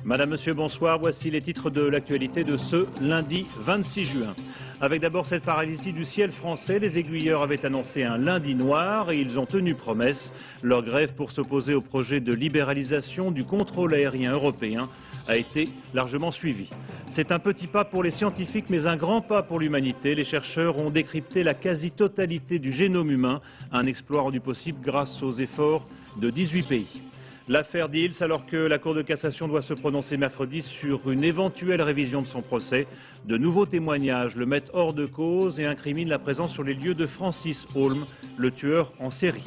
Madame, Monsieur, bonsoir. Voici les titres de l'actualité de ce lundi 26 juin. Avec d'abord cette paralysie du ciel français, les aiguilleurs avaient annoncé un lundi noir et ils ont tenu promesse. Leur grève pour s'opposer au projet de libéralisation du contrôle aérien européen a été largement suivie. C'est un petit pas pour les scientifiques, mais un grand pas pour l'humanité. Les chercheurs ont décrypté la quasi-totalité du génome humain, un exploit rendu possible grâce aux efforts de 18 pays. L'affaire Diels, alors que la Cour de cassation doit se prononcer mercredi sur une éventuelle révision de son procès, de nouveaux témoignages le mettent hors de cause et incriminent la présence sur les lieux de Francis Holm, le tueur en série.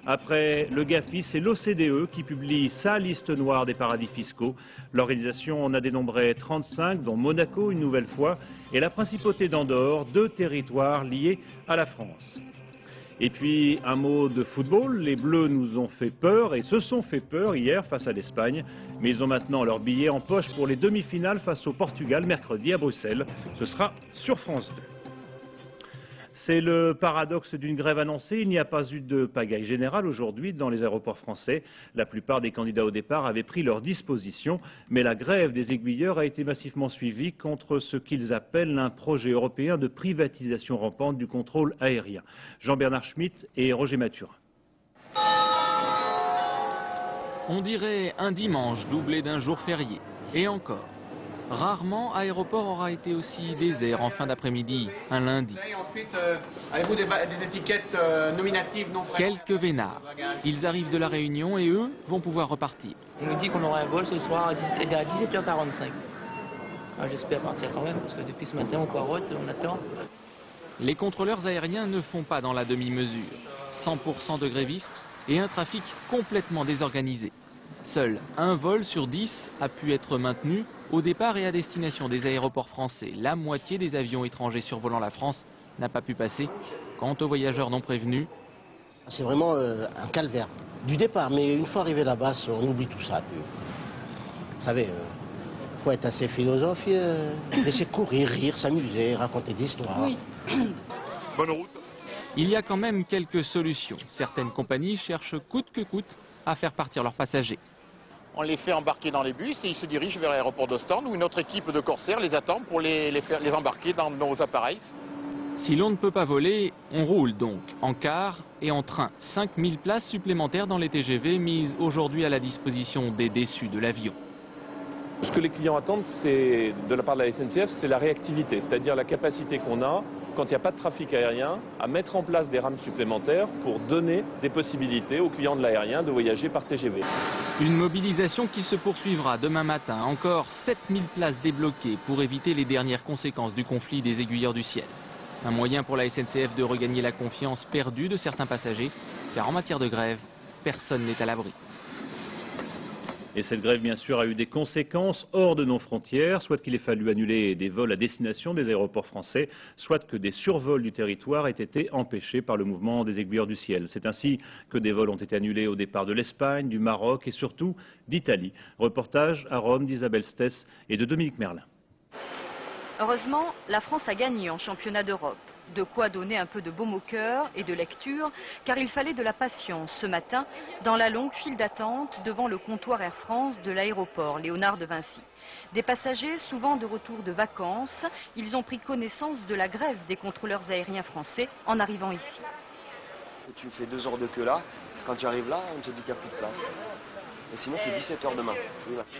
Après le GAFI, c'est l'OCDE qui publie sa liste noire des paradis fiscaux. L'organisation en a dénombré 35, dont Monaco une nouvelle fois, et la principauté d'Andorre, 2 territoires liés à la France. Et puis un mot de football, les Bleus nous ont fait peur et se sont fait peur hier face à l'Espagne, mais ils ont maintenant leur billet en poche pour les demi-finales face au Portugal mercredi à Bruxelles. Ce sera sur France 2. C'est le paradoxe d'une grève annoncée. Il n'y a pas eu de pagaille générale aujourd'hui dans les aéroports français. La plupart des candidats au départ avaient pris leurs dispositions, mais la grève des aiguilleurs a été massivement suivie contre ce qu'ils appellent un projet européen de privatisation rampante du contrôle aérien. Jean-Bernard Schmitt et Roger Mathurin. On dirait un dimanche doublé d'un jour férié. Et encore. Rarement, aéroport aura été aussi désert en fin d'après-midi, un lundi. Ensuite, avez-vous des étiquettes nominatives non fréquentes? Quelques vénards. Ils arrivent de la Réunion et eux vont pouvoir repartir. On nous dit qu'on aura un vol ce soir à 17h45. J'espère partir quand même, parce que depuis ce matin on poireaute, on attend. Les contrôleurs aériens ne font pas dans la demi-mesure. 100% de grévistes et un trafic complètement désorganisé. Seul un vol sur 10 a pu être maintenu au départ et à destination des aéroports français. La moitié des avions étrangers survolant la France n'a pas pu passer. Quant aux voyageurs non prévenus, c'est vraiment un calvaire du départ, mais une fois arrivé là-bas, on oublie tout ça. Vous savez, il faut être assez philosophe, laisser courir, rire, s'amuser, raconter des histoires. Oui. Bonne route. il y a quand même quelques solutions. Certaines compagnies cherchent coûte que coûte à faire partir leurs passagers. On les fait embarquer dans les bus et ils se dirigent vers l'aéroport d'Ostende où une autre équipe de corsaires les attend pour les embarquer dans nos appareils. Si l'on ne peut pas voler, on roule donc en car et en train. 5000 places supplémentaires dans les TGV mises aujourd'hui à la disposition des déçus de l'avion. Ce que les clients attendent, c'est de la part de la SNCF, c'est la réactivité, c'est-à-dire la capacité qu'on a, quand il n'y a pas de trafic aérien, à mettre en place des rames supplémentaires pour donner des possibilités aux clients de l'aérien de voyager par TGV. Une mobilisation qui se poursuivra demain matin. Encore 7000 places débloquées pour éviter les dernières conséquences du conflit des aiguilleurs du ciel. Un moyen pour la SNCF de regagner la confiance perdue de certains passagers, car en matière de grève, personne n'est à l'abri. Et cette grève, bien sûr, a eu des conséquences hors de nos frontières, soit qu'il ait fallu annuler des vols à destination des aéroports français, soit que des survols du territoire aient été empêchés par le mouvement des aiguilleurs du ciel. C'est ainsi que des vols ont été annulés au départ de l'Espagne, du Maroc et surtout d'Italie. Reportage à Rome d'Isabelle Stess et de Dominique Merlin. Heureusement, la France a gagné en championnat d'Europe. De quoi donner un peu de baume au cœur et de lecture, car il fallait de la patience ce matin dans la longue file d'attente devant le comptoir Air France de l'aéroport Léonard de Vinci. Des passagers, souvent de retour de vacances, ils ont pris connaissance de la grève des contrôleurs aériens français en arrivant ici. Tu fais 2 heures de queue là, quand tu arrives là, on te dit qu'il n'y a plus de place. Et sinon c'est 17 heures demain.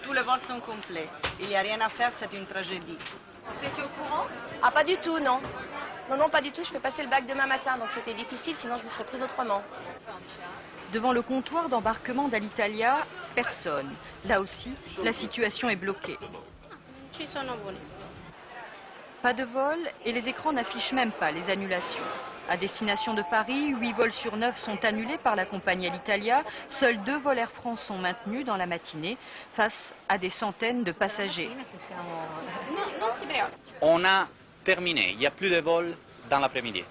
Tous les vols sont complets. Il n'y a rien à faire, c'est une tragédie. Vous étiez au courant? Ah, pas du tout, non. Non, pas du tout. Je fais passer le bac demain matin, donc c'était difficile, sinon je me serais prise autrement. Devant le comptoir d'embarquement d'Alitalia, personne. Là aussi, la situation est bloquée. Pas de vol et les écrans n'affichent même pas les annulations. À destination de Paris, 8 vols sur 9 sont annulés par la compagnie Alitalia. Seuls 2 vols Air France sont maintenus dans la matinée face à des centaines de passagers. On a terminé, il n'y a plus de vols dans l'après-midi.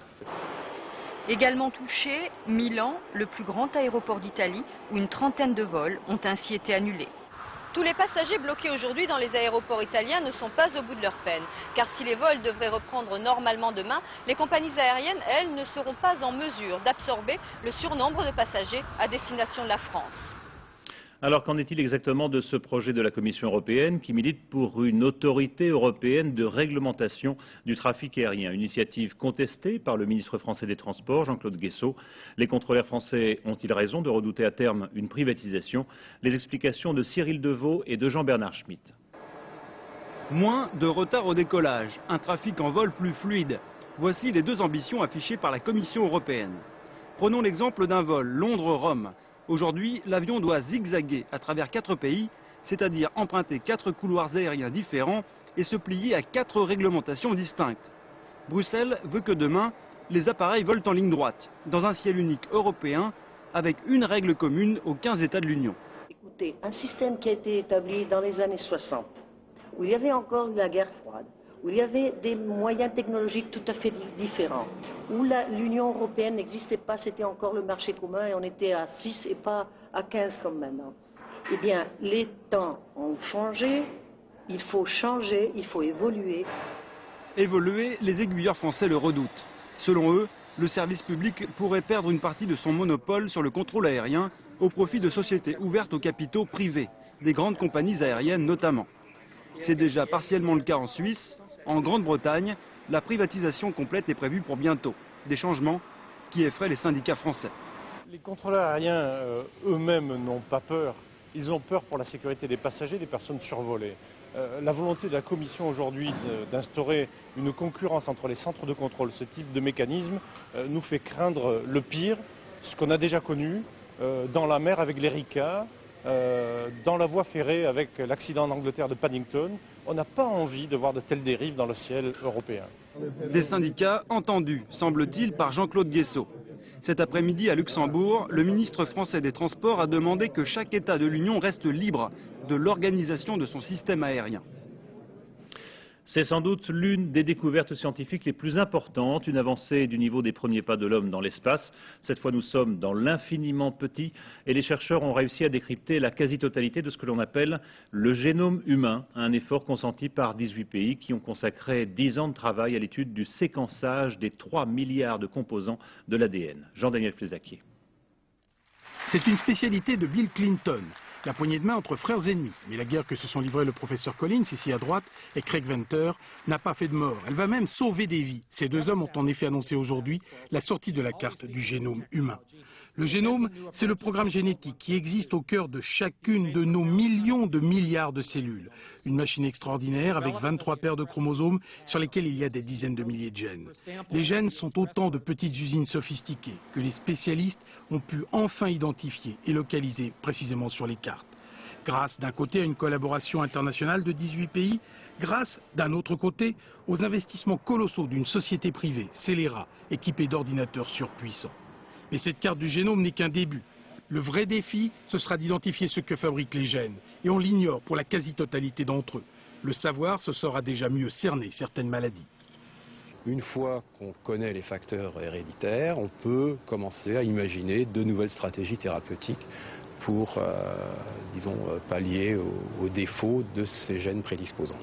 Également touché, Milan, le plus grand aéroport d'Italie, où une trentaine de vols ont ainsi été annulés. Tous les passagers bloqués aujourd'hui dans les aéroports italiens ne sont pas au bout de leur peine. Car si les vols devraient reprendre normalement demain, les compagnies aériennes, elles, ne seront pas en mesure d'absorber le surnombre de passagers à destination de la France. Alors qu'en est-il exactement de ce projet de la Commission européenne qui milite pour une autorité européenne de réglementation du trafic aérien? Une initiative contestée par le ministre français des Transports, Jean-Claude Guessot. Les contrôleurs français ont-ils raison de redouter à terme une privatisation? Les explications de Cyril Deveau et de Jean-Bernard Schmitt. Moins de retard au décollage, un trafic en vol plus fluide. Voici les deux ambitions affichées par la Commission européenne. Prenons l'exemple d'un vol Londres-Rome. Aujourd'hui, l'avion doit zigzaguer à travers 4 pays, c'est-à-dire emprunter 4 couloirs aériens différents et se plier à 4 réglementations distinctes. Bruxelles veut que demain, les appareils volent en ligne droite, dans un ciel unique européen, avec une règle commune aux 15 États de l'Union. Écoutez, un système qui a été établi dans les années 60, où il y avait encore la guerre froide, où il y avait des moyens technologiques tout à fait différents, où l'Union européenne n'existait pas, c'était encore le marché commun et on était à 6 et pas à 15 comme maintenant. Eh bien, les temps ont changé, il faut changer, il faut évoluer. Évoluer, les aiguilleurs français le redoutent. Selon eux, le service public pourrait perdre une partie de son monopole sur le contrôle aérien au profit de sociétés ouvertes aux capitaux privés, des grandes compagnies aériennes notamment. C'est déjà partiellement le cas en Suisse. En Grande-Bretagne, la privatisation complète est prévue pour bientôt. Des changements qui effraient les syndicats français. Les contrôleurs aériens eux-mêmes n'ont pas peur. Ils ont peur pour la sécurité des passagers, des personnes survolées. La volonté de la Commission aujourd'hui d'instaurer une concurrence entre les centres de contrôle, ce type de mécanisme, nous fait craindre le pire, ce qu'on a déjà connu dans la mer avec l'Erika, dans la voie ferrée avec l'accident en Angleterre de Paddington. On n'a pas envie de voir de telles dérives dans le ciel européen. Des syndicats entendus, semble-t-il, par Jean-Claude Guessot. Cet après-midi à Luxembourg, le ministre français des Transports a demandé que chaque État de l'Union reste libre de l'organisation de son système aérien. C'est sans doute l'une des découvertes scientifiques les plus importantes, une avancée du niveau des premiers pas de l'homme dans l'espace. Cette fois, nous sommes dans l'infiniment petit et les chercheurs ont réussi à décrypter la quasi-totalité de ce que l'on appelle le génome humain, un effort consenti par 18 pays qui ont consacré 10 ans de travail à l'étude du séquençage des 3 milliards de composants de l'ADN. Jean-Daniel Flezaquier. C'est une spécialité de Bill Clinton. La poignée de main entre frères ennemis. Mais la guerre que se sont livrés le professeur Collins, ici à droite, et Craig Venter, n'a pas fait de mort. Elle va même sauver des vies. Ces deux hommes ont en effet annoncé aujourd'hui la sortie de la carte du génome humain. Le génome, c'est le programme génétique qui existe au cœur de chacune de nos millions de milliards de cellules. Une machine extraordinaire avec 23 paires de chromosomes sur lesquels il y a des dizaines de milliers de gènes. Les gènes sont autant de petites usines sophistiquées que les spécialistes ont pu enfin identifier et localiser précisément sur les cartes. Grâce d'un côté à une collaboration internationale de 18 pays, grâce d'un autre côté aux investissements colossaux d'une société privée, Celera, équipée d'ordinateurs surpuissants. Mais cette carte du génome n'est qu'un début. Le vrai défi, ce sera d'identifier ce que fabriquent les gènes. Et on l'ignore pour la quasi-totalité d'entre eux. Le savoir, ce sera déjà mieux cerner certaines maladies. Une fois qu'on connaît les facteurs héréditaires, on peut commencer à imaginer de nouvelles stratégies thérapeutiques pour, disons, pallier aux défauts de ces gènes prédisposants.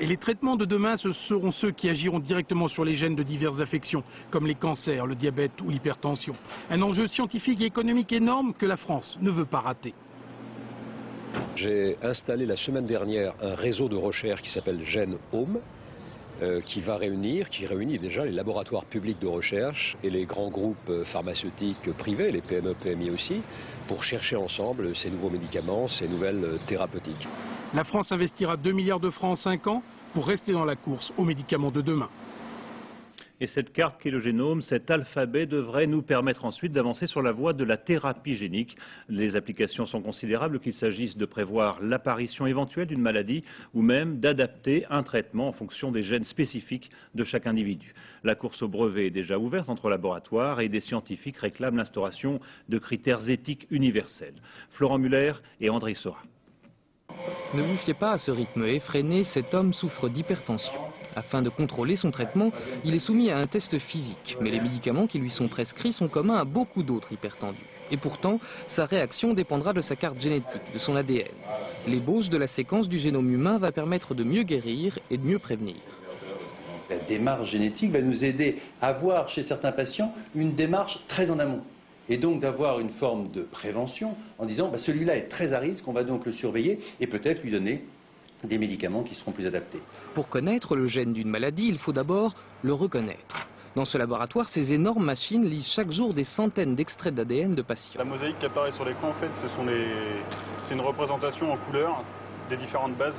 Et les traitements de demain, ce seront ceux qui agiront directement sur les gènes de diverses affections, comme les cancers, le diabète ou l'hypertension. Un enjeu scientifique et économique énorme que la France ne veut pas rater. J'ai installé la semaine dernière un réseau de recherche qui s'appelle GenHome, qui réunit déjà les laboratoires publics de recherche et les grands groupes pharmaceutiques privés, les PME, PMI aussi, pour chercher ensemble ces nouveaux médicaments, ces nouvelles thérapeutiques. La France investira 2 milliards de francs en 5 ans pour rester dans la course aux médicaments de demain. Et cette carte qu'est le génome, cet alphabet devrait nous permettre ensuite d'avancer sur la voie de la thérapie génique. Les applications sont considérables, qu'il s'agisse de prévoir l'apparition éventuelle d'une maladie ou même d'adapter un traitement en fonction des gènes spécifiques de chaque individu. La course au brevet est déjà ouverte entre laboratoires et des scientifiques réclament l'instauration de critères éthiques universels. Florent Muller et André Sora. Ne vous fiez pas à ce rythme effréné, cet homme souffre d'hypertension. Afin de contrôler son traitement, il est soumis à un test physique. Mais les médicaments qui lui sont prescrits sont communs à beaucoup d'autres hypertendus. Et pourtant, sa réaction dépendra de sa carte génétique, de son ADN. L'ébauche de la séquence du génome humain va permettre de mieux guérir et de mieux prévenir. La démarche génétique va nous aider à avoir chez certains patients une démarche très en amont. Et donc d'avoir une forme de prévention en disant celui-là est très à risque, on va donc le surveiller et peut-être lui donner des médicaments qui seront plus adaptés. Pour connaître le gène d'une maladie, il faut d'abord le reconnaître. Dans ce laboratoire, ces énormes machines lisent chaque jour des centaines d'extraits d'ADN de patients. La mosaïque qui apparaît sur l'écran, en fait, c'est une représentation en couleur des différentes bases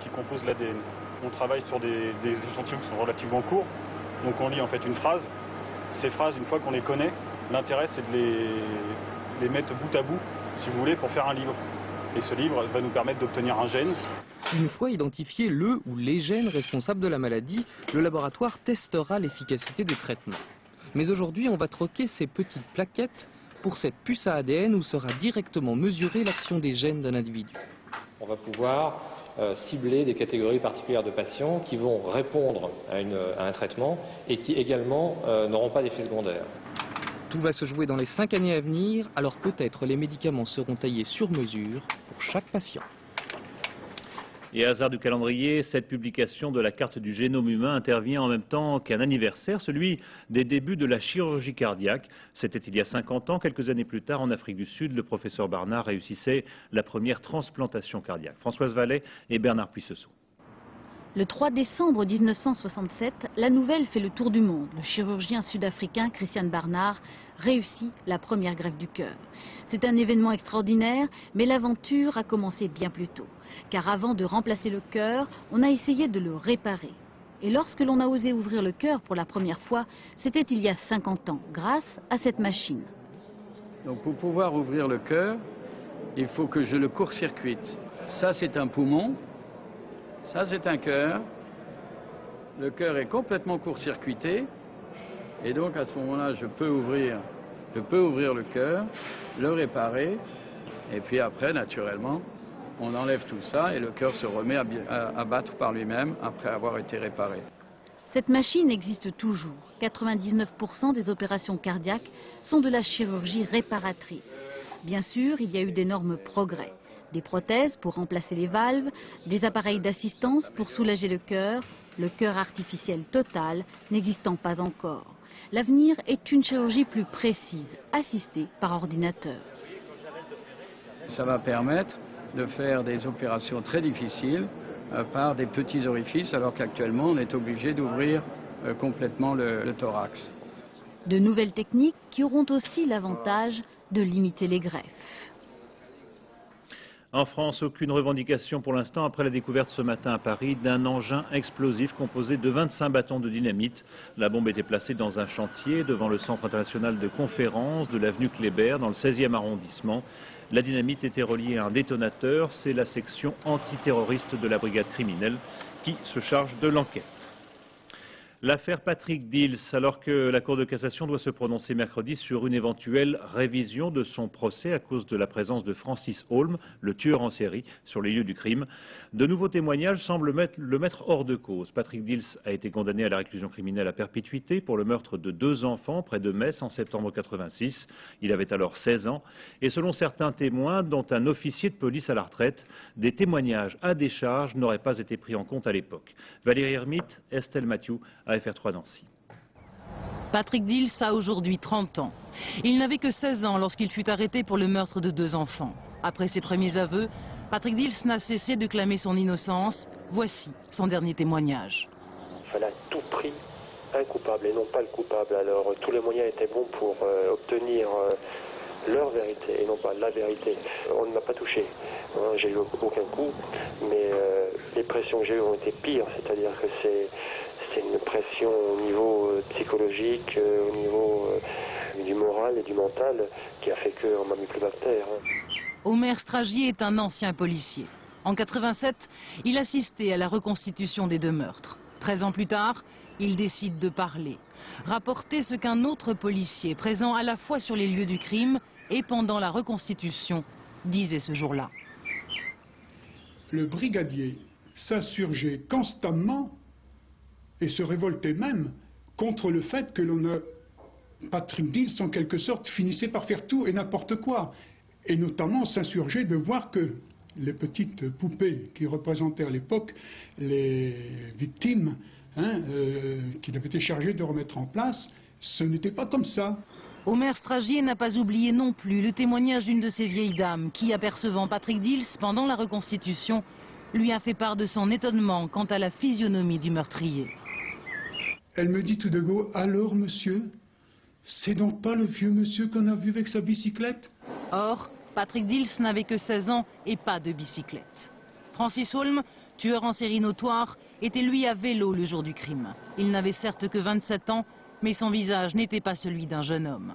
qui composent l'ADN. On travaille sur des échantillons qui sont relativement courts, donc on lit en fait une phrase. Ces phrases, une fois qu'on les connaît, l'intérêt c'est de les mettre bout à bout, si vous voulez, pour faire un livre. Et ce livre va nous permettre d'obtenir un gène. Une fois identifié le ou les gènes responsables de la maladie, le laboratoire testera l'efficacité des traitements. Mais aujourd'hui, on va troquer ces petites plaquettes pour cette puce à ADN où sera directement mesurée l'action des gènes d'un individu. On va pouvoir cibler des catégories particulières de patients qui vont répondre à un traitement et qui également n'auront pas d'effets secondaires. Tout va se jouer dans les 5 années à venir, alors peut-être les médicaments seront taillés sur mesure pour chaque patient. Et hasard du calendrier, cette publication de la carte du génome humain intervient en même temps qu'un anniversaire, celui des débuts de la chirurgie cardiaque. C'était il y a 50 ans, quelques années plus tard, en Afrique du Sud, le professeur Barnard réussissait la première transplantation cardiaque. Françoise Vallet et Bernard Puissessot. Le 3 décembre 1967, la nouvelle fait le tour du monde. Le chirurgien sud-africain Christian Barnard réussit la première greffe du cœur. C'est un événement extraordinaire, mais l'aventure a commencé bien plus tôt. Car avant de remplacer le cœur, on a essayé de le réparer. Et lorsque l'on a osé ouvrir le cœur pour la première fois, c'était il y a 50 ans, grâce à cette machine. Donc pour pouvoir ouvrir le cœur, il faut que je le court-circuite. Ça c'est un poumon. Ça, c'est un cœur. Le cœur est complètement court-circuité. Et donc, à ce moment-là, je peux ouvrir le cœur, le réparer. Et puis après, naturellement, on enlève tout ça et le cœur se remet à battre par lui-même après avoir été réparé. Cette machine existe toujours. 99% des opérations cardiaques sont de la chirurgie réparatrice. Bien sûr, il y a eu d'énormes progrès. Des prothèses pour remplacer les valves, des appareils d'assistance pour soulager le cœur artificiel total n'existant pas encore. L'avenir est une chirurgie plus précise, assistée par ordinateur. Ça va permettre de faire des opérations très difficiles par des petits orifices, alors qu'actuellement on est obligé d'ouvrir complètement le thorax. De nouvelles techniques qui auront aussi l'avantage de limiter les greffes. En France, aucune revendication pour l'instant après la découverte ce matin à Paris d'un engin explosif composé de 25 bâtons de dynamite. La bombe était placée dans un chantier devant le centre international de conférences de l'avenue Kléber dans le 16e arrondissement. La dynamite était reliée à un détonateur. C'est la section antiterroriste de la brigade criminelle qui se charge de l'enquête. L'affaire Patrick Dils, alors que la Cour de cassation doit se prononcer mercredi sur une éventuelle révision de son procès à cause de la présence de Francis Holm, le tueur en série, sur les lieux du crime. De nouveaux témoignages semblent le mettre hors de cause. Patrick Dils a été condamné à la réclusion criminelle à perpétuité pour le meurtre de 2 enfants près de Metz en septembre 86. Il avait alors 16 ans. Et selon certains témoins, dont un officier de police à la retraite, des témoignages à décharge n'auraient pas été pris en compte à l'époque. Valérie Hermite, Estelle Mathieu, AFR3 Nancy. Patrick Dils a aujourd'hui 30 ans. Il n'avait que 16 ans lorsqu'il fut arrêté pour le meurtre de 2 enfants. Après ses premiers aveux, Patrick Dils n'a cessé de clamer son innocence. Voici son dernier témoignage. Il fallait à tout prix un coupable et non pas le coupable. Alors tous les moyens étaient bons pour obtenir leur vérité et non pas la vérité. On ne m'a pas touché. J'ai eu aucun coup, mais les pressions que j'ai eues ont été pires. C'est-à-dire que c'est une pression au niveau psychologique, au niveau du moral et du mental qui a fait qu'on m'a mis plus bas de terre. Omer Stragier est un ancien policier. En 87, il assistait à la reconstitution des 2 meurtres. 13 ans plus tard, il décide de parler. Rapporter ce qu'un autre policier, présent à la fois sur les lieux du crime et pendant la reconstitution, disait ce jour-là. Le brigadier s'insurgeait constamment et se révoltaient même contre le fait que Patrick Dils, en quelque sorte, finissait par faire tout et n'importe quoi. Et notamment s'insurger de voir que les petites poupées qui représentaient à l'époque les victimes, qu'il avait été chargé de remettre en place, ce n'était pas comme ça. Omer Stragier n'a pas oublié non plus le témoignage d'une de ces vieilles dames qui, apercevant Patrick Dils pendant la reconstitution, lui a fait part de son étonnement quant à la physionomie du meurtrier. Elle me dit tout de go, alors monsieur, c'est donc pas le vieux monsieur qu'on a vu avec sa bicyclette? Or, Patrick Dils n'avait que 16 ans et pas de bicyclette. Francis Holm, tueur en série notoire, était lui à vélo le jour du crime. Il n'avait certes que 27 ans, mais son visage n'était pas celui d'un jeune homme.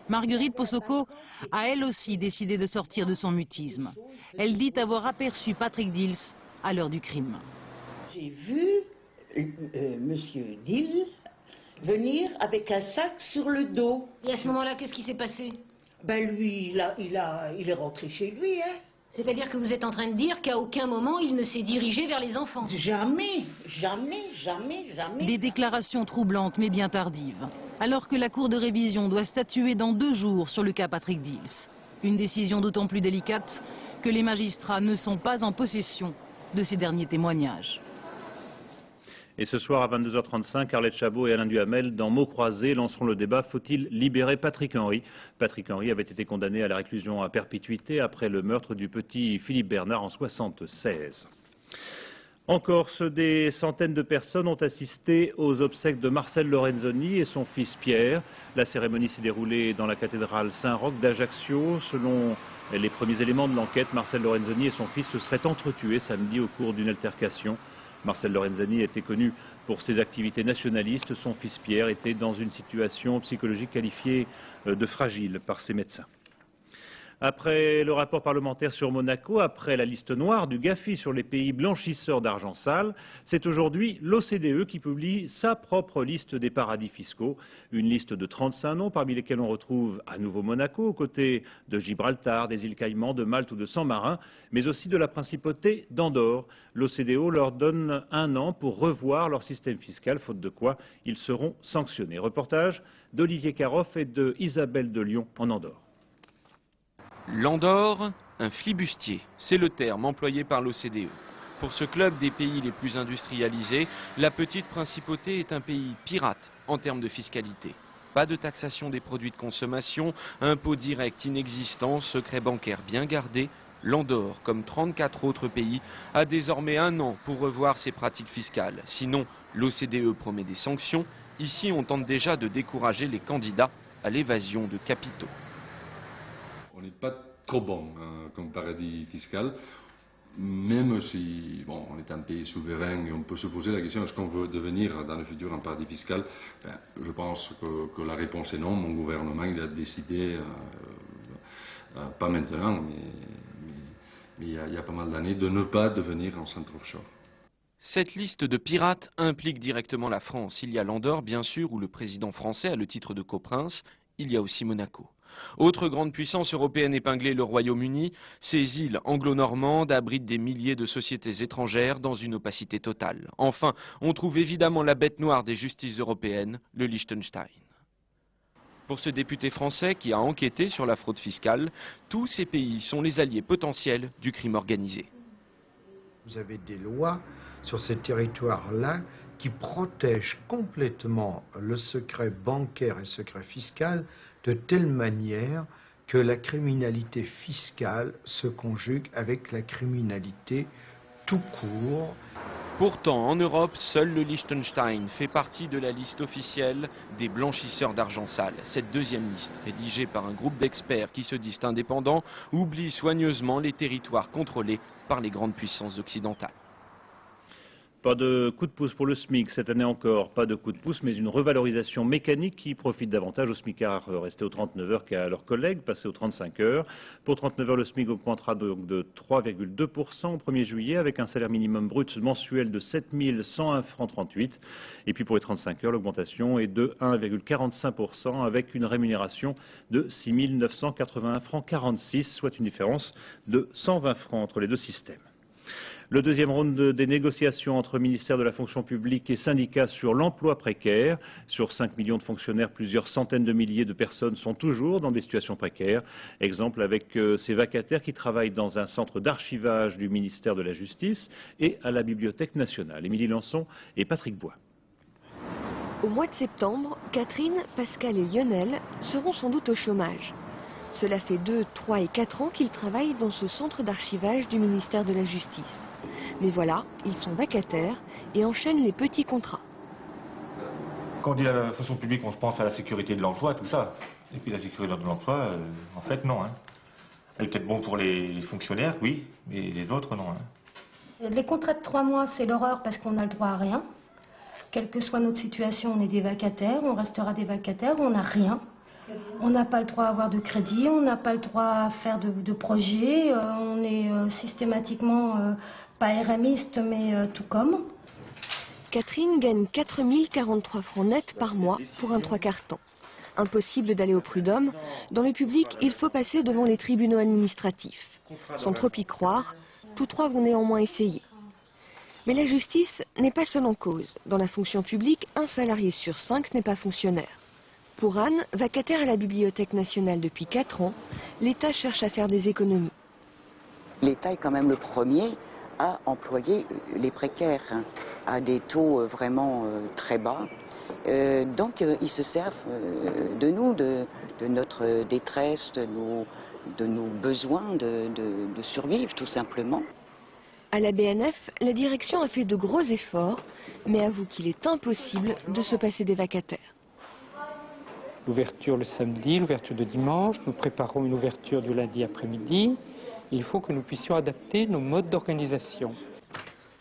Marguerite Possoko a elle aussi décidé de sortir de son mutisme. Elle dit avoir aperçu Patrick Dils à l'heure du crime. J'ai vu monsieur Dils venir avec un sac sur le dos. Et à ce moment-là, qu'est-ce qui s'est passé? Ben lui, il est rentré chez lui, hein. C'est-à-dire que vous êtes en train de dire qu'à aucun moment il ne s'est dirigé vers les enfants? Jamais, jamais, jamais, jamais. Des déclarations troublantes mais bien tardives. Alors que la Cour de révision doit statuer dans 2 jours sur le cas Patrick Dils. Une décision d'autant plus délicate que les magistrats ne sont pas en possession de ces derniers témoignages. Et ce soir à 22h35, Arlette Chabot et Alain Duhamel, dans Mots croisés, lanceront le débat « Faut-il libérer Patrick Henry ?» Patrick Henry avait été condamné à la réclusion à perpétuité après le meurtre du petit Philippe Bernard en 1976. En Corse, des centaines de personnes ont assisté aux obsèques de Marcel Lorenzoni et son fils Pierre. La cérémonie s'est déroulée dans la cathédrale Saint-Roch d'Ajaccio. Selon les premiers éléments de l'enquête, Marcel Lorenzoni et son fils se seraient entretués samedi au cours d'une altercation. Marcel Lorenzoni était connu pour ses activités nationalistes. Son fils Pierre était dans une situation psychologique qualifiée de fragile par ses médecins. Après le rapport parlementaire sur Monaco, après la liste noire du GAFI sur les pays blanchisseurs d'argent sale, c'est aujourd'hui l'OCDE qui publie sa propre liste des paradis fiscaux. Une liste de 35 noms, parmi lesquels on retrouve à nouveau Monaco, aux côtés de Gibraltar, des îles Caïmans, de Malte ou de San Marin, mais aussi de la principauté d'Andorre. L'OCDE leur donne 1 an pour revoir leur système fiscal, faute de quoi ils seront sanctionnés. Reportage d'Olivier Caroff et de Isabelle de Lyon en Andorre. L'Andorre, un flibustier, c'est le terme employé par l'OCDE. Pour ce club des pays les plus industrialisés, la petite principauté est un pays pirate en termes de fiscalité. Pas de taxation des produits de consommation, impôts directs inexistants, secrets bancaires bien gardés. L'Andorre, comme 34 autres pays, a désormais 1 an pour revoir ses pratiques fiscales. Sinon, l'OCDE promet des sanctions. Ici, on tente déjà de décourager les candidats à l'évasion de capitaux. On n'est pas trop bon comme paradis fiscal, même si on est un pays souverain et on peut se poser la question est-ce qu'on veut devenir dans le futur un paradis fiscal. Je pense que la réponse est non. Mon gouvernement il a décidé, pas maintenant, mais il y a pas mal d'années, de ne pas devenir un centre offshore. Cette liste de pirates implique directement la France. Il y a l'Andorre, bien sûr, où le président français a le titre de coprince. Il y a aussi Monaco. Autre grande puissance européenne épinglée, le Royaume-Uni. Ces îles anglo-normandes abritent des milliers de sociétés étrangères dans une opacité totale. Enfin, on trouve évidemment la bête noire des justices européennes, le Liechtenstein. Pour ce député français qui a enquêté sur la fraude fiscale, tous ces pays sont les alliés potentiels du crime organisé. Vous avez des lois sur ces territoires-là qui protègent complètement le secret bancaire et le secret fiscal de telle manière que la criminalité fiscale se conjugue avec la criminalité tout court. Pourtant, en Europe, seul le Liechtenstein fait partie de la liste officielle des blanchisseurs d'argent sale. Cette deuxième liste, rédigée par un groupe d'experts qui se disent indépendants, oublie soigneusement les territoires contrôlés par les grandes puissances occidentales. Pas de coup de pouce pour le SMIC cette année encore, pas de coup de pouce, mais une revalorisation mécanique qui profite davantage aux smicards restés aux 39 heures qu'à leurs collègues passés aux 35 heures. Pour 39 heures, le SMIC augmentera donc de 3,2% au 1er juillet avec un salaire minimum brut mensuel de 7 101 francs 38. Et puis pour les 35 heures, l'augmentation est de 1,45% avec une rémunération de 6 981 francs 46, soit une différence de 120 francs entre les deux systèmes. Le deuxième round des négociations entre ministère de la fonction publique et syndicats sur l'emploi précaire. Sur 5 millions de fonctionnaires, plusieurs centaines de milliers de personnes sont toujours dans des situations précaires. Exemple avec ces vacataires qui travaillent dans un centre d'archivage du ministère de la Justice et à la Bibliothèque nationale. Émilie Lançon et Patrick Bois. Au mois de septembre, Catherine, Pascal et Lionel seront sans doute au chômage. Cela fait 2, 3 et 4 ans qu'ils travaillent dans ce centre d'archivage du ministère de la Justice. Mais voilà, ils sont vacataires et enchaînent les petits contrats. Quand on dit la fonction publique, on se pense à la sécurité de l'emploi, tout ça. Et puis la sécurité de l'emploi, en fait, non. Hein. Elle est peut-être bon pour les fonctionnaires, oui, mais les autres, non. Hein. Les contrats de 3 mois, c'est l'horreur parce qu'on a le droit à rien. Quelle que soit notre situation, on est des vacataires, on restera des vacataires, on n'a rien. On n'a pas le droit à avoir de crédit, on n'a pas le droit à faire de projets, on est systématiquement pas RMiste, mais tout comme. Catherine gagne 4 043 francs nets par mois pour un 3/4 temps. Impossible d'aller au prud'homme. Dans le public, il faut passer devant les tribunaux administratifs. Sans trop y croire, tous trois vont néanmoins essayer. Mais la justice n'est pas seule en cause. Dans la fonction publique, un salarié sur 5 n'est pas fonctionnaire. Pour Anne, vacataire à la Bibliothèque nationale depuis 4 ans, l'État cherche à faire des économies. L'État est quand même le premier à employer les précaires à des taux vraiment très bas. Donc ils se servent de nous, de notre détresse, de nos besoins de survivre tout simplement. À la BNF, la direction a fait de gros efforts, mais avoue qu'il est impossible de se passer des vacataires. L'ouverture le samedi, l'ouverture de dimanche, nous préparons une ouverture du lundi après-midi. Il faut que nous puissions adapter nos modes d'organisation.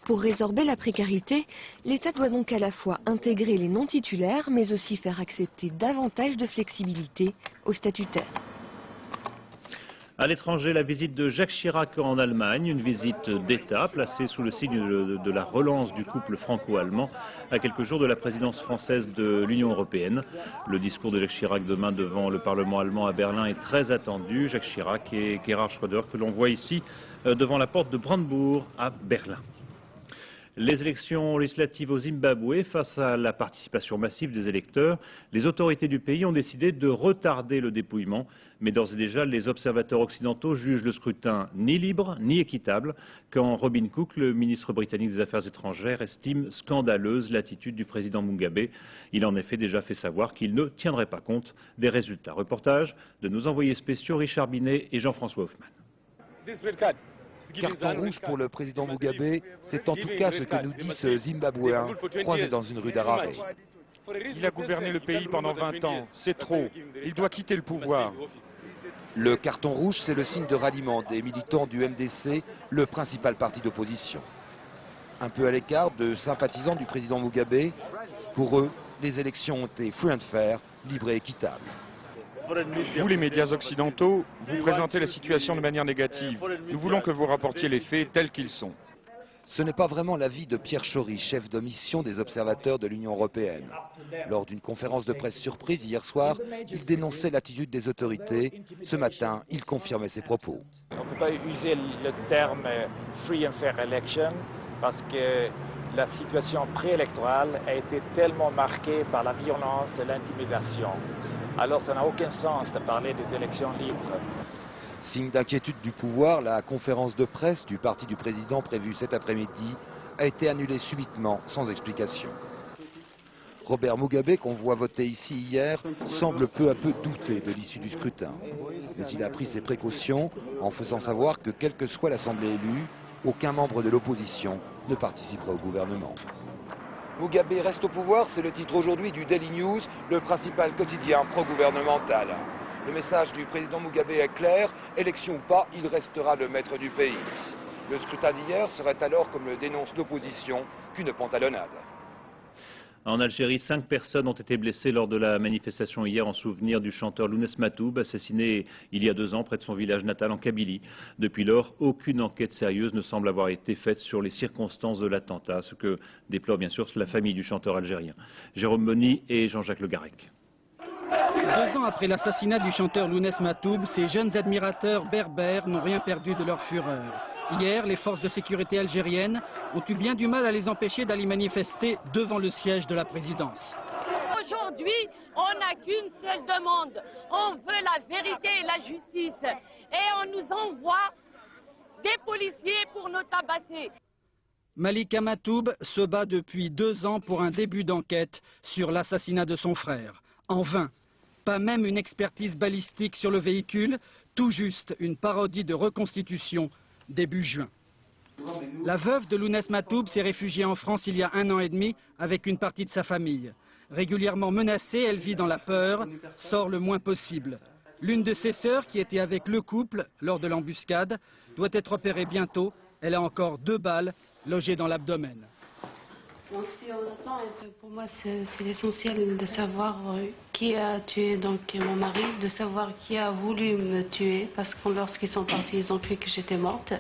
Pour résorber la précarité, l'État doit donc à la fois intégrer les non-titulaires, mais aussi faire accepter davantage de flexibilité aux statutaires. À l'étranger, la visite de Jacques Chirac en Allemagne, une visite d'État placée sous le signe de la relance du couple franco-allemand à quelques jours de la présidence française de l'Union européenne. Le discours de Jacques Chirac demain devant le Parlement allemand à Berlin est très attendu. Jacques Chirac et Gerhard Schröder que l'on voit ici devant la porte de Brandebourg à Berlin. Les élections législatives au Zimbabwe, face à la participation massive des électeurs, les autorités du pays ont décidé de retarder le dépouillement. Mais d'ores et déjà, les observateurs occidentaux jugent le scrutin ni libre ni équitable, quand Robin Cook, le ministre britannique des Affaires étrangères, estime scandaleuse l'attitude du président Mugabe. Il a en effet déjà fait savoir qu'il ne tiendrait pas compte des résultats. Reportage de nos envoyés spéciaux Richard Binet et Jean-François Hoffman. Carton rouge pour le président Mugabe, c'est en tout cas ce que nous dit ce Zimbabwéen croisé dans une rue d'Harare. Il a gouverné le pays pendant 20 ans, c'est trop. Il doit quitter le pouvoir. Le carton rouge, c'est le signe de ralliement des militants du MDC, le principal parti d'opposition. Un peu à l'écart de sympathisants du président Mugabe, pour eux, les élections ont été free and fair, libres et équitables. Vous, les médias occidentaux, vous présentez la situation de manière négative. Nous voulons que vous rapportiez les faits tels qu'ils sont. Ce n'est pas vraiment l'avis de Pierre Chory, chef de mission des observateurs de l'Union européenne. Lors d'une conférence de presse surprise hier soir, il dénonçait l'attitude des autorités. Ce matin, il confirmait ses propos. On ne peut pas user le terme free and fair election parce que la situation préélectorale a été tellement marquée par la violence et l'intimidation. Alors ça n'a aucun sens de parler des élections libres. Signe d'inquiétude du pouvoir, la conférence de presse du parti du président prévue cet après-midi a été annulée subitement, sans explication. Robert Mugabe, qu'on voit voter ici hier, semble peu à peu douter de l'issue du scrutin. Mais il a pris ses précautions en faisant savoir que quelle que soit l'Assemblée élue, aucun membre de l'opposition ne participera au gouvernement. Mugabe reste au pouvoir, c'est le titre aujourd'hui du Daily News, le principal quotidien pro-gouvernemental. Le message du président Mugabe est clair, élection ou pas, il restera le maître du pays. Le scrutin d'hier serait alors, comme le dénonce l'opposition, qu'une pantalonnade. En Algérie, 5 personnes ont été blessées lors de la manifestation hier en souvenir du chanteur Lounès Matoub, assassiné il y a 2 ans près de son village natal en Kabylie. Depuis lors, aucune enquête sérieuse ne semble avoir été faite sur les circonstances de l'attentat, ce que déplore bien sûr la famille du chanteur algérien. Jérôme Bonny et Jean-Jacques Le Garec. 2 ans après l'assassinat du chanteur Lounès Matoub, ces jeunes admirateurs berbères n'ont rien perdu de leur fureur. Hier, les forces de sécurité algériennes ont eu bien du mal à les empêcher d'aller manifester devant le siège de la présidence. Aujourd'hui, on n'a qu'une seule demande. On veut la vérité et la justice. Et on nous envoie des policiers pour nous tabasser. Malika Matoub se bat depuis 2 ans pour un début d'enquête sur l'assassinat de son frère. En vain. Pas même une expertise balistique sur le véhicule, tout juste une parodie de reconstitution début juin. La veuve de Lounès Matoub s'est réfugiée en France il y a 1 an et demi avec une partie de sa famille. Régulièrement menacée, elle vit dans la peur, sort le moins possible. L'une de ses sœurs, qui était avec le couple lors de l'embuscade, doit être opérée bientôt. Elle a encore 2 balles logées dans l'abdomen. Donc si on attend, pour moi c'est essentiel de savoir qui a tué donc mon mari, de savoir qui a voulu me tuer, parce que lorsqu'ils sont partis, ils ont cru que j'étais morte.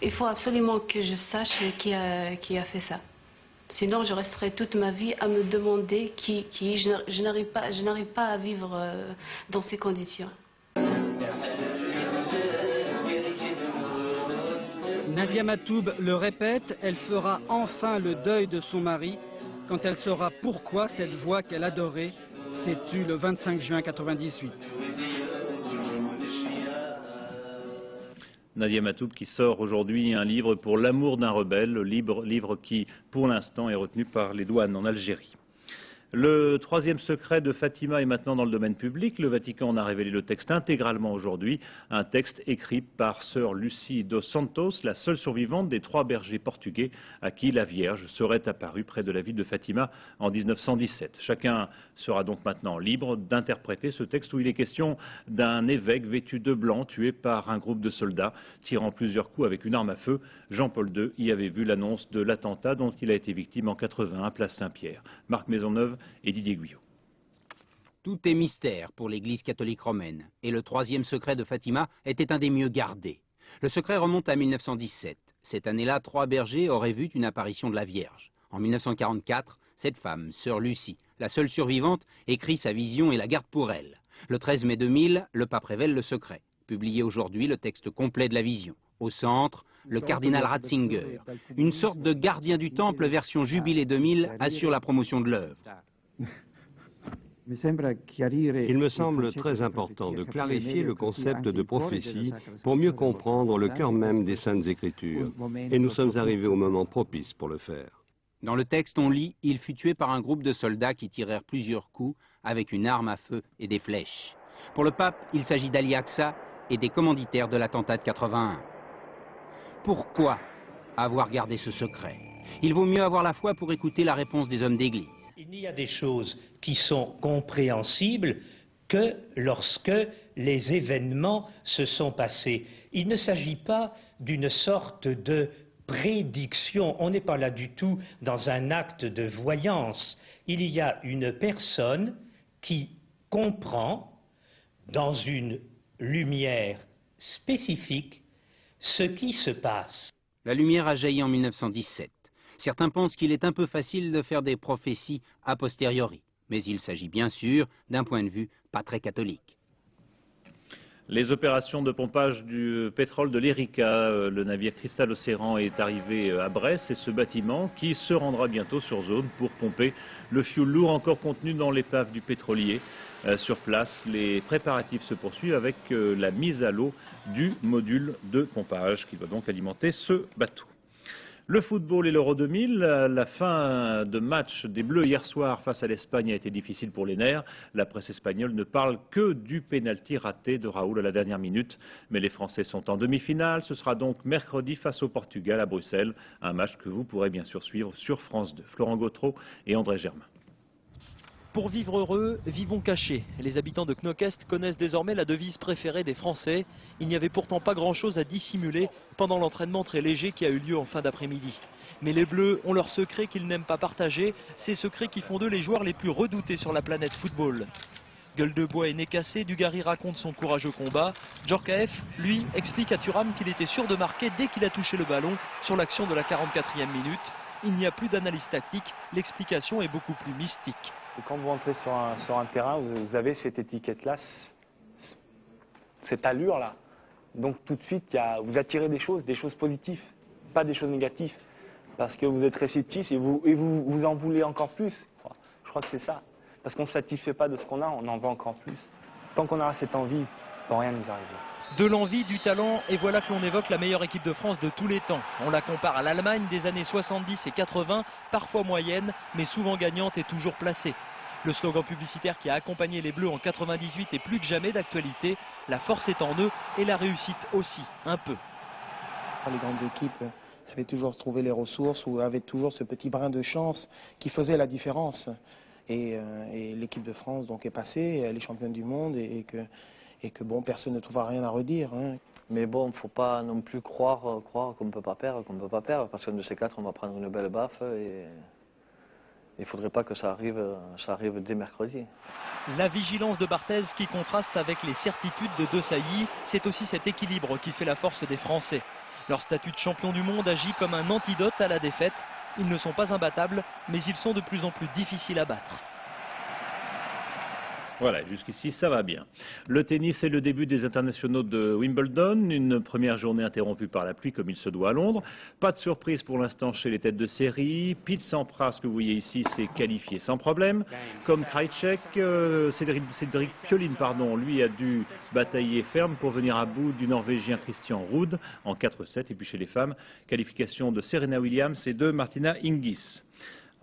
Il faut absolument que je sache qui a fait ça. Sinon je resterai toute ma vie à me demander qui. Je n'arrive pas à vivre dans ces conditions. Nadia Matoub le répète, elle fera enfin le deuil de son mari quand elle saura pourquoi cette voix qu'elle adorait s'est tue le 25 juin 1998. Nadia Matoub qui sort aujourd'hui un livre pour l'amour d'un rebelle, le livre qui pour l'instant est retenu par les douanes en Algérie. Le 3e secret de Fatima est maintenant dans le domaine public. Le Vatican en a révélé le texte intégralement aujourd'hui. Un texte écrit par sœur Lucie dos Santos, la seule survivante des 3 bergers portugais à qui la Vierge serait apparue près de la ville de Fatima en 1917. Chacun sera donc maintenant libre d'interpréter ce texte où il est question d'un évêque vêtu de blanc tué par un groupe de soldats tirant plusieurs coups avec une arme à feu. Jean-Paul II y avait vu l'annonce de l'attentat dont il a été victime en 81 place Saint-Pierre. Marc Maisonneuve et Didier Guyot. Tout est mystère pour l'Église catholique romaine, et le 3e secret de Fatima était un des mieux gardés. Le secret remonte à 1917. Cette année-là, 3 bergers auraient vu une apparition de la Vierge. En 1944, cette femme, sœur Lucie, la seule survivante, écrit sa vision et la garde pour elle. Le 13 mai 2000, le pape révèle le secret. Publié aujourd'hui le texte complet de la vision. Au centre, le cardinal Ratzinger. Une sorte de gardien du temple version Jubilé 2000 assure la promotion de l'œuvre. Il me semble très important de clarifier le concept de prophétie pour mieux comprendre le cœur même des Saintes Écritures. Et nous sommes arrivés au moment propice pour le faire. Dans le texte, on lit « Il fut tué par un groupe de soldats qui tirèrent plusieurs coups avec une arme à feu et des flèches ». Pour le pape, il s'agit d'Ali Aqsa et des commanditaires de l'attentat de 81. Pourquoi avoir gardé ce secret? Il vaut mieux avoir la foi pour écouter la réponse des hommes d'église. Il y a des choses qui sont compréhensibles que lorsque les événements se sont passés. Il ne s'agit pas d'une sorte de prédiction. On n'est pas là du tout dans un acte de voyance. Il y a une personne qui comprend dans une lumière spécifique ce qui se passe. La lumière a jailli en 1917. Certains pensent qu'il est un peu facile de faire des prophéties a posteriori, mais il s'agit bien sûr d'un point de vue pas très catholique. Les opérations de pompage du pétrole de l'Erika, le navire Cristal Océan est arrivé à Brest et ce bâtiment qui se rendra bientôt sur zone pour pomper le fioul lourd encore contenu dans l'épave du pétrolier. Sur place, les préparatifs se poursuivent avec la mise à l'eau du module de pompage qui va donc alimenter ce bateau. Le football et l'Euro 2000, la fin de match des Bleus hier soir face à l'Espagne a été difficile pour les nerfs. La presse espagnole ne parle que du pénalty raté de Raoul à la dernière minute. Mais les Français sont en demi-finale. Ce sera donc mercredi face au Portugal à Bruxelles. Un match que vous pourrez bien sûr suivre sur France 2. Florent Gautreau et André Germain. Pour vivre heureux, vivons cachés. Les habitants de Knokest connaissent désormais la devise préférée des Français. Il n'y avait pourtant pas grand-chose à dissimuler pendant l'entraînement très léger qui a eu lieu en fin d'après-midi. Mais les Bleus ont leur secret qu'ils n'aiment pas partager, ces secrets qui font d'eux les joueurs les plus redoutés sur la planète football. Gueule de bois et nez cassé, Dugarry raconte son courageux combat. Djorkaeff, lui, explique à Thuram qu'il était sûr de marquer dès qu'il a touché le ballon sur l'action de la 44e minute. Il n'y a plus d'analyse tactique, l'explication est beaucoup plus mystique. Et quand vous entrez sur un terrain, vous avez cette étiquette-là, cette allure-là. Donc tout de suite, vous attirez des choses positives, pas des choses négatives. Parce que vous êtes réceptif et vous en voulez encore plus. Je crois que c'est ça. Parce qu'on ne se satisfait pas de ce qu'on a, on en veut encore plus. Tant qu'on aura cette envie, il ne peut rien nous arriver. De l'envie, du talent, et voilà que l'on évoque la meilleure équipe de France de tous les temps. On la compare à l'Allemagne des années 70 et 80, parfois moyenne, mais souvent gagnante et toujours placée. Le slogan publicitaire qui a accompagné les Bleus en 98 est plus que jamais d'actualité. La force est en eux et la réussite aussi, un peu. Les grandes équipes avaient toujours trouvé les ressources ou avaient toujours ce petit brin de chance qui faisait la différence. Et l'équipe de France donc est passée, elle est championne du monde et que bon, personne ne trouvera rien à redire. Hein. Mais bon, il ne faut pas non plus croire qu'on ne peut pas perdre, parce qu'un de ces quatre, on va prendre une belle baffe et il ne faudrait pas que ça arrive dès mercredi. La vigilance de Barthez qui contraste avec les certitudes de De Sailly, c'est aussi cet équilibre qui fait la force des Français. Leur statut de champion du monde agit comme un antidote à la défaite. Ils ne sont pas imbattables, mais ils sont de plus en plus difficiles à battre. Voilà, jusqu'ici ça va bien. Le tennis est le début des internationaux de Wimbledon, une première journée interrompue par la pluie comme il se doit à Londres. Pas de surprise pour l'instant chez les têtes de série. Pete Sampras, que vous voyez ici, s'est qualifié sans problème. Comme Krajicek, Cédric Pioline, lui a dû batailler ferme pour venir à bout du Norvégien Christian Ruud en 4-7. Et puis chez les femmes, qualification de Serena Williams et de Martina Hingis.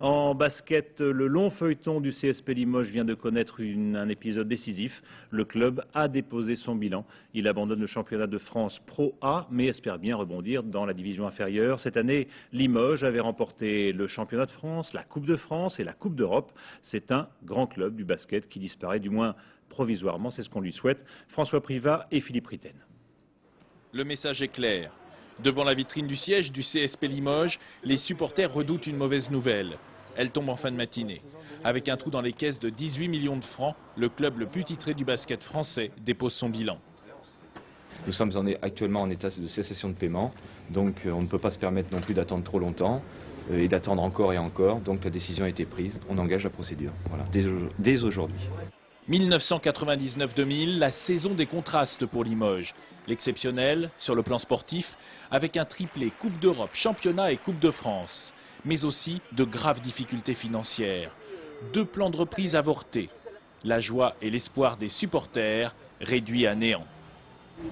En basket, le long feuilleton du CSP Limoges vient de connaître un épisode décisif. Le club a déposé son bilan. Il abandonne le championnat de France Pro A, mais espère bien rebondir dans la division inférieure. Cette année, Limoges avait remporté le championnat de France, la Coupe de France et la Coupe d'Europe. C'est un grand club du basket qui disparaît, du moins provisoirement, c'est ce qu'on lui souhaite. François Privat et Philippe Ritten. Le message est clair. Devant la vitrine du siège du CSP Limoges, les supporters redoutent une mauvaise nouvelle. Elle tombe en fin de matinée. Avec un trou dans les caisses de 18 millions de francs, le club le plus titré du basket français dépose son bilan. Nous sommes actuellement en état de cessation de paiement, donc on ne peut pas se permettre non plus d'attendre trop longtemps et d'attendre encore et encore. Donc la décision a été prise, on engage la procédure, voilà, dès aujourd'hui. 1999-2000, la saison des contrastes pour Limoges. L'exceptionnel, sur le plan sportif, avec un triplé Coupe d'Europe, Championnat et Coupe de France. Mais aussi de graves difficultés financières. 2 plans de reprise avortés. La joie et l'espoir des supporters réduits à néant.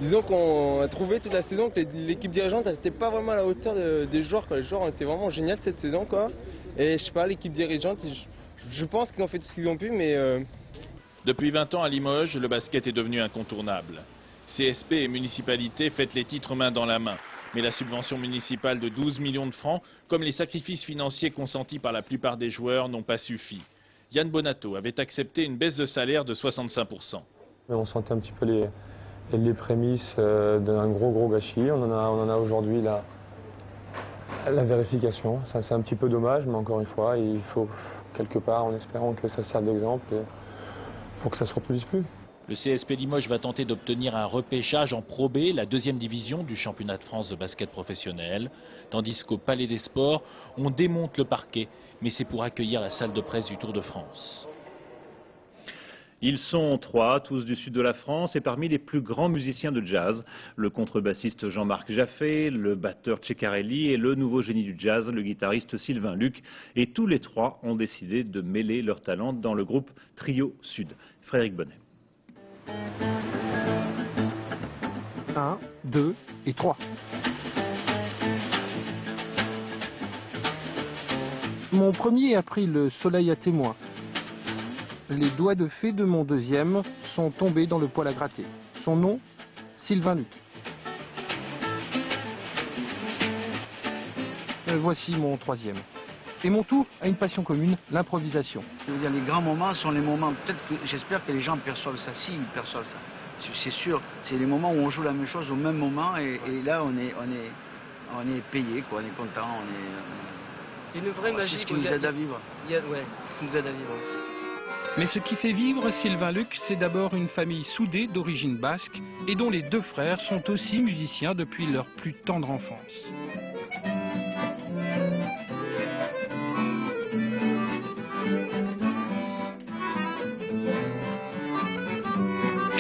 Disons qu'on a trouvé toute la saison que l'équipe dirigeante n'était pas vraiment à la hauteur des joueurs. Les joueurs ont été vraiment géniaux cette saison, quoi. Et je sais pas, l'équipe dirigeante, je pense qu'ils ont fait tout ce qu'ils ont pu, mais... Depuis 20 ans à Limoges, le basket est devenu incontournable. CSP et municipalité fêtent les titres main dans la main. Mais la subvention municipale de 12 millions de francs, comme les sacrifices financiers consentis par la plupart des joueurs, n'ont pas suffi. Yann Bonato avait accepté une baisse de salaire de 65%. On sentait un petit peu les prémices d'un gros gâchis. On en a aujourd'hui la vérification. Ça, c'est un petit peu dommage, mais encore une fois, il faut quelque part, en espérant que ça serve d'exemple, pour que ça ne se reproduise plus. Le CSP Limoges va tenter d'obtenir un repêchage en Pro B, la 2e division du championnat de France de basket professionnel. Tandis qu'au Palais des Sports, on démonte le parquet, mais c'est pour accueillir la salle de presse du Tour de France. Ils sont 3, tous du sud de la France et parmi les plus grands musiciens de jazz. Le contrebassiste Jean-Marc Jaffé, le batteur Ceccarelli et le nouveau génie du jazz, le guitariste Sylvain Luc. Et tous les 3 ont décidé de mêler leurs talents dans le groupe Trio Sud. Frédéric Bonnet. 1, 2 et 3. Mon premier a pris le soleil à témoin. Les doigts de fée de mon deuxième sont tombés dans le poêle à gratter. Son nom, Sylvain Luc. Voici mon troisième. Et mon tout a une passion commune, l'improvisation. Les grands moments sont les moments, peut-être que j'espère que les gens perçoivent ça, si ils perçoivent ça. C'est sûr, c'est les moments où on joue la même chose au même moment et là on est payé, quoi, on est content, Une vraie magie. C'est ce qui nous aide à vivre. Ouais, c'est ce qui nous aide à vivre. Mais ce qui fait vivre Sylvain Luc, c'est d'abord une famille soudée d'origine basque et dont les 2 frères sont aussi musiciens depuis leur plus tendre enfance.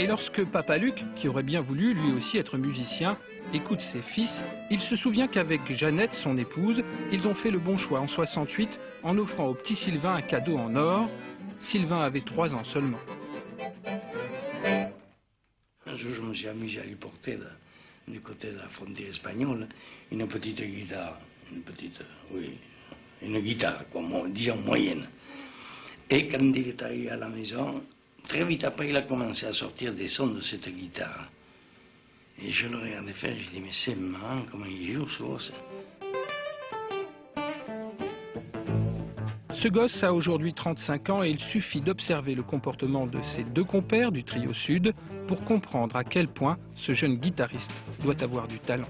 Et lorsque Papa Luc, qui aurait bien voulu lui aussi être musicien, écoute ses fils, il se souvient qu'avec Jeannette, son épouse, ils ont fait le bon choix en 68 en offrant au petit Sylvain un cadeau en or. Sylvain avait 3 ans seulement. Un jour, je me suis amusé à lui porter du côté de la frontière espagnole une petite guitare, une guitare, disons moyenne. Et quand il est arrivé à la maison, très vite après, il a commencé à sortir des sons de cette guitare. Et je le regardais faire, je dis, mais c'est marrant comment il joue sur ça. Ce gosse a aujourd'hui 35 ans et il suffit d'observer le comportement de ses 2 compères du trio Sud pour comprendre à quel point ce jeune guitariste doit avoir du talent.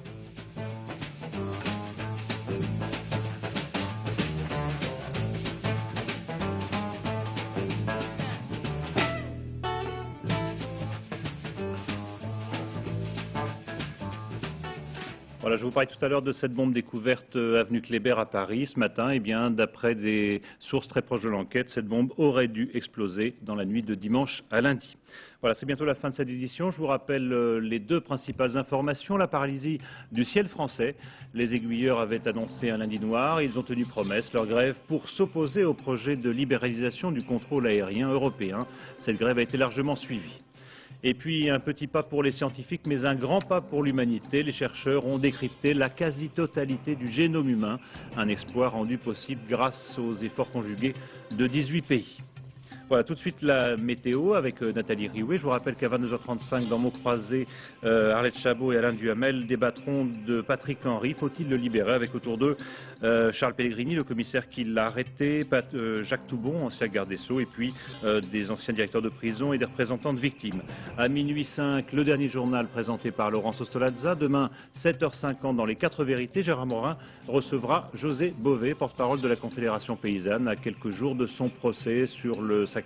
Voilà, je vous parlais tout à l'heure de cette bombe découverte avenue Kléber à Paris. Ce matin, eh bien, d'après des sources très proches de l'enquête, cette bombe aurait dû exploser dans la nuit de dimanche à lundi. Voilà, c'est bientôt la fin de cette édition. Je vous rappelle les 2 principales informations. La paralysie du ciel français. Les aiguilleurs avaient annoncé un lundi noir. Ils ont tenu promesse leur grève pour s'opposer au projet de libéralisation du contrôle aérien européen. Cette grève a été largement suivie. Et puis un petit pas pour les scientifiques, mais un grand pas pour l'humanité. Les chercheurs ont décrypté la quasi-totalité du génome humain, un exploit rendu possible grâce aux efforts conjugués de 18 pays. Voilà, tout de suite la météo avec Nathalie Riouet. Je vous rappelle qu'à 22h35, dans Mots croisés, Arlette Chabot et Alain Duhamel débattront de Patrick Henry. Faut-il le libérer? Avec autour d'eux Charles Pellegrini, le commissaire qui l'a arrêté, Jacques Toubon, ancien garde des Sceaux, et puis des anciens directeurs de prison et des représentants de victimes. À minuit 5, le dernier journal présenté par Laurence Ostolazza. Demain, 7h50, dans les 4 vérités, Gérard Morin recevra José Bové, porte-parole de la Confédération paysanne, à quelques jours de son procès sur le saccage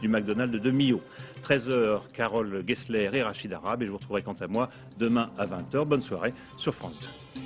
du McDonald's de Millau. 13h, Carole Gessler et Rachid Arabe. Et je vous retrouverai quant à moi demain à 20h. Bonne soirée sur France 2.